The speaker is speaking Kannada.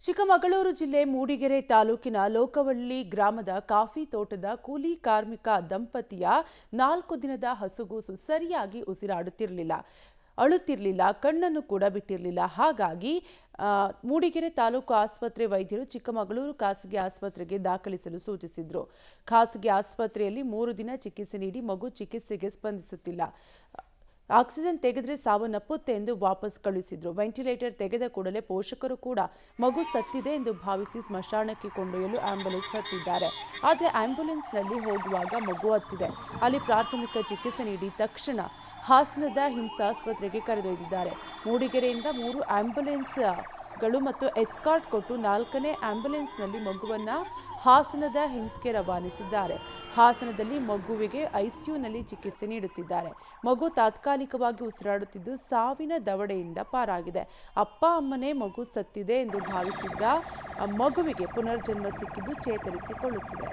ಚಿಕ್ಕಮಗಳೂರು ಜಿಲ್ಲೆ ಮೂಡಿಗೆರೆ ತಾಲೂಕಿನ ಲೋಕವಳ್ಳಿ ಗ್ರಾಮದ ಕಾಫಿ ತೋಟದ ಕೂಲಿ ಕಾರ್ಮಿಕ ದಂಪತಿಯ 4 ದಿನದ ಹಸುಗೂಸು ಸರಿಯಾಗಿ ಅಳುತ್ತಿರಲಿಲ್ಲ, ಕಣ್ಣನ್ನು ಕೂಡ ಬಿಟ್ಟಿರಲಿಲ್ಲ. ಹಾಗಾಗಿ ಮೂಡಿಗೆರೆ ತಾಲೂಕು ಆಸ್ಪತ್ರೆ ವೈದ್ಯರು ಚಿಕ್ಕಮಗಳೂರು ಖಾಸಗಿ ಆಸ್ಪತ್ರೆಗೆ ದಾಖಲಿಸಲು ಸೂಚಿಸಿದ್ರು. ಖಾಸಗಿ ಆಸ್ಪತ್ರೆಯಲ್ಲಿ 3 ದಿನ ಚಿಕಿತ್ಸೆ ನೀಡಿ ಮಗು ಚಿಕಿತ್ಸೆಗೆ ಸ್ಪಂದಿಸುತ್ತಿಲ್ಲ. ಆಕ್ಸಿಜನ್ ತೆಗೆದ್ರೆ ಸಾವನ್ನಪ್ಪುತ್ತೆ ಎಂದು ವಾಪಸ್ ಕಳುಹಿಸಿದ್ರು. ವೆಂಟಿಲೇಟರ್ ತೆಗೆದ ಕೂಡಲೇ ಪೋಷಕರು ಕೂಡ ಮಗು ಸತ್ತಿದೆ ಎಂದು ಭಾವಿಸಿ ಸ್ಮಶಾನಕ್ಕೆ ಕೊಂಡೊಯ್ಯಲು ಆಂಬ್ಯುಲೆನ್ಸ್ ಹತ್ತಿದ್ದಾರೆ. ಆದರೆ ಆಂಬ್ಯುಲೆನ್ಸ್ನಲ್ಲಿ ಹೋಗುವಾಗ ಮಗು ಹತ್ತಿದೆ. ಅಲ್ಲಿ ಪ್ರಾಥಮಿಕ ಚಿಕಿತ್ಸೆ ನೀಡಿ ತಕ್ಷಣ ಹಾಸನದ ಹಿಮ್ಸ್ ಆಸ್ಪತ್ರೆಗೆ ಕರೆದೊಯ್ದಿದ್ದಾರೆ. ಮೂಡಿಗೆರೆಯಿಂದ 3 ಆಂಬ್ಯುಲೆನ್ಸ್ಗಳು ಮತ್ತು ಎಸ್ಕಾರ್ಟ್ ಕೊಟ್ಟು 4ನೇ ಆಂಬ್ಯುಲೆನ್ಸ್ನಲ್ಲಿ ಮಗುವನ್ನ ಹಾಸನದ ಹಿಮ್ಸ್ಗೆ ರವಾನಿಸಿದ್ದಾರೆ. ಹಾಸನದಲ್ಲಿ ಮಗುವಿಗೆ ಐಸಿಯುನಲ್ಲಿ ಚಿಕಿತ್ಸೆ ನೀಡುತ್ತಿದ್ದಾರೆ. ಮಗು ತಾತ್ಕಾಲಿಕವಾಗಿ ಉಸಿರಾಡುತ್ತಿದ್ದು ಸಾವಿನ ದವಡೆಯಿಂದ ಪಾರಾಗಿದೆ. ಅಪ್ಪ ಅಮ್ಮನೇ ಮಗು ಸತ್ತಿದೆ ಎಂದು ಭಾವಿಸಿದ್ದ ಮಗುವಿಗೆ ಪುನರ್ಜನ್ಮ ಸಿಕ್ಕಿದ್ದು ಚೇತರಿಸಿಕೊಳ್ಳುತ್ತಿದೆ.